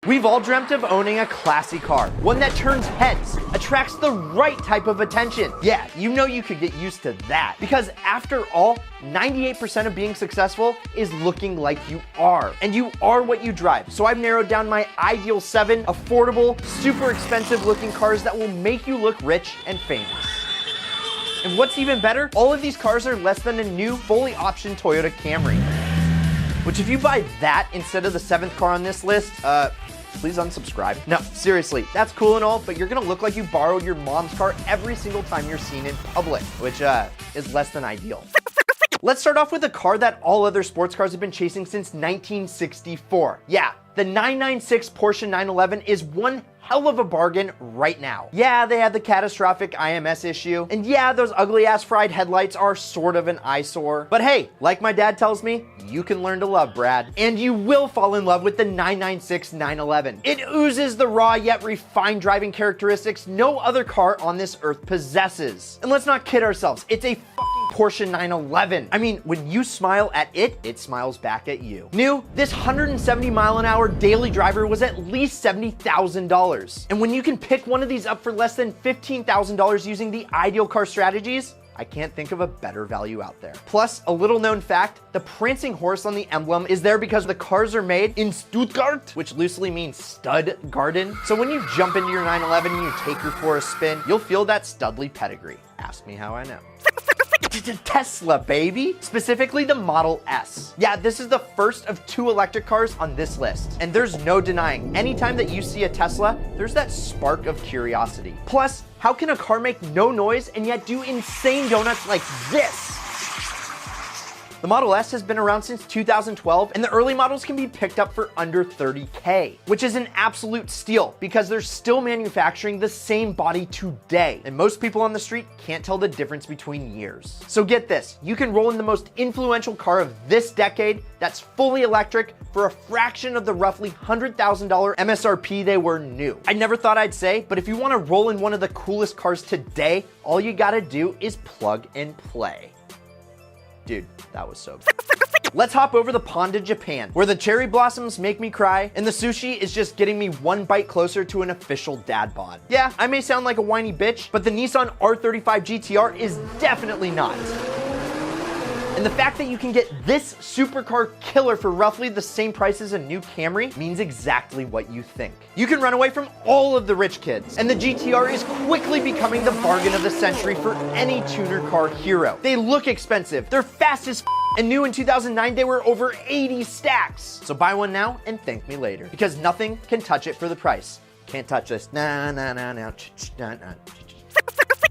We've all dreamt of owning a classy car, one that turns heads, attracts the right type of attention. Yeah, you know you could get used to that. Because after all, 98% of being successful is looking like you are. And you are what you drive. So I've narrowed down my ideal 7 affordable, super expensive looking cars that will make you look rich and famous. And what's even better, all of these cars are less than a new, fully optioned Toyota Camry. Which if you buy that instead of the 7th car on this list, please unsubscribe. No, seriously, that's cool and all, but you're gonna look like you borrowed your mom's car every single time you're seen in public, which is less than ideal. Let's start off with a car that all other sports cars have been chasing since 1964. Yeah, the 996 Porsche 911 is one hell of a bargain right now. Yeah, they had the catastrophic IMS issue, and yeah, those ugly ass fried headlights are sort of an eyesore. But hey, like my dad tells me, you can learn to love, Brad. And you will fall in love with the 996 911. It oozes the raw yet refined driving characteristics no other car on this earth possesses. And let's not kid ourselves, it's a fucking Porsche 911. I mean, when you smile at it, it smiles back at you. New, this 170 mile an hour daily driver was at least $70,000. And when you can pick one of these up for less than $15,000 using the ideal car strategies, I can't think of a better value out there. Plus, a little known fact, the prancing horse on the emblem is there because the cars are made in Stuttgart, which loosely means stud garden. So when you jump into your 911 and you take her for a spin, you'll feel that studly pedigree. Ask me how I know. Tesla, baby. Specifically the Model S. Yeah, this is the first of 2 electric cars on this list. And there's no denying, anytime that you see a Tesla, there's that spark of curiosity. Plus, how can a car make no noise and yet do insane donuts like this? The Model S has been around since 2012, and the early models can be picked up for under $30K, which is an absolute steal because they're still manufacturing the same body today, and most people on the street can't tell the difference between years. So get this, you can roll in the most influential car of this decade that's fully electric for a fraction of the roughly $100,000 MSRP they were new. I never thought I'd say, but if you want to roll in one of the coolest cars today, all you gotta do is plug and play. Dude, that was so good. Let's hop over the pond to Japan, where the cherry blossoms make me cry, and the sushi is just getting me one bite closer to an official dad bod. Yeah, I may sound like a whiny bitch, but the Nissan R35 GTR is definitely not. And the fact that you can get this supercar killer for roughly the same price as a new Camry means exactly what you think. You can run away from all of the rich kids, and the GTR is quickly becoming the bargain of the century for any tuner car hero. They look expensive, they're fast as and new in 2009, they were over 80 stacks. So buy one now and thank me later, because nothing can touch it for the price. Can't touch this. Nah, nah, nah, nah, nah, nah.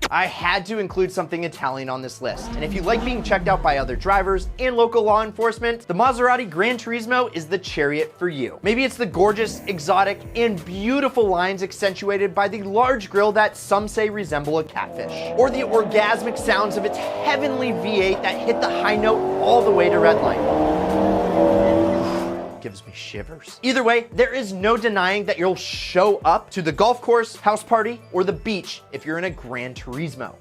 I had to include something Italian on this list. And if you like being checked out by other drivers and local law enforcement, the Maserati Gran Turismo is the chariot for you. Maybe it's the gorgeous, exotic, and beautiful lines accentuated by the large grille that some say resemble a catfish. Or the orgasmic sounds of its heavenly V8 that hit the high note all the way to red light. Gives me shivers. Either way, there is no denying that you'll show up to the golf course, house party, or the beach if you're in a Gran Turismo.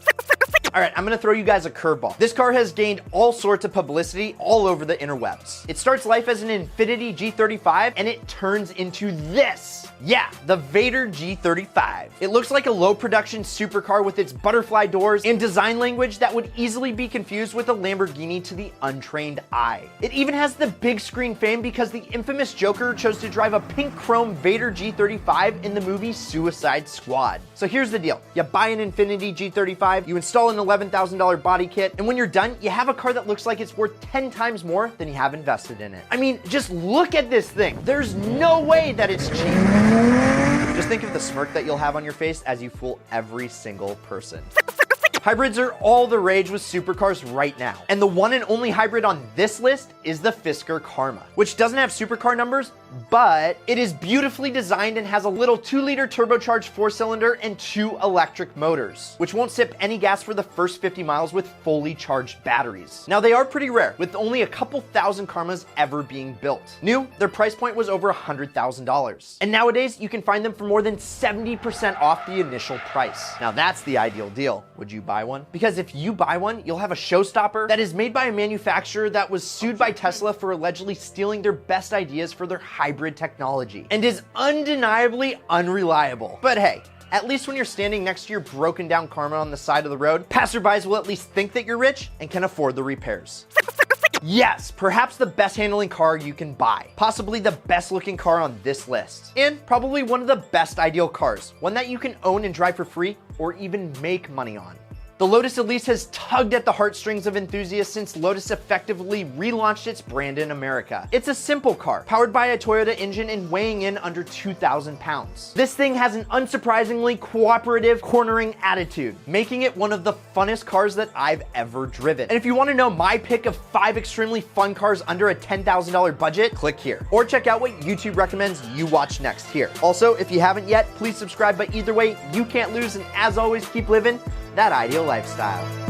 All right, I'm gonna throw you guys a curveball. This car has gained all sorts of publicity all over the interwebs. It starts life as an Infiniti G35 and it turns into this. Yeah, the Vader G35. It looks like a low production supercar with its butterfly doors and design language that would easily be confused with a Lamborghini to the untrained eye. It even has the big screen fame because the infamous Joker chose to drive a pink chrome Vader G35 in the movie Suicide Squad. So here's the deal. You buy an Infiniti G35, you install an $11,000 body kit, and when you're done, you have a car that looks like it's worth 10 times more than you have invested in it. I mean, just look at this thing. There's no way that it's cheap. Just think of the smirk that you'll have on your face as you fool every single person. Hybrids are all the rage with supercars right now. And the one and only hybrid on this list is the Fisker Karma, which doesn't have supercar numbers, but it is beautifully designed and has a little 2-liter turbocharged 4-cylinder and 2 electric motors, which won't sip any gas for the first 50 miles with fully charged batteries. Now they are pretty rare, with only a couple thousand Karmas ever being built. New, their price point was over $100,000. And nowadays you can find them for more than 70% off the initial price. Now that's the ideal deal. Would you buy one? Because if you buy one, you'll have a showstopper that is made by a manufacturer that was sued by Tesla for allegedly stealing their best ideas for their high hybrid technology and is undeniably unreliable. But hey, at least when you're standing next to your broken down Karma on the side of the road, passerbys will at least think that you're rich and can afford the repairs. Yes, perhaps the best handling car you can buy. Possibly the best looking car on this list. And probably one of the best ideal cars. One that you can own and drive for free or even make money on. The Lotus Elise has tugged at the heartstrings of enthusiasts since Lotus effectively relaunched its brand in America. It's a simple car, powered by a Toyota engine and weighing in under 2,000 pounds. This thing has an unsurprisingly cooperative, cornering attitude, making it one of the funnest cars that I've ever driven. And if you want to know my pick of 5 extremely fun cars under a $10,000 budget, click here. Or check out what YouTube recommends you watch next here. Also, if you haven't yet, please subscribe, but either way, you can't lose, and as always, keep living that ideal lifestyle.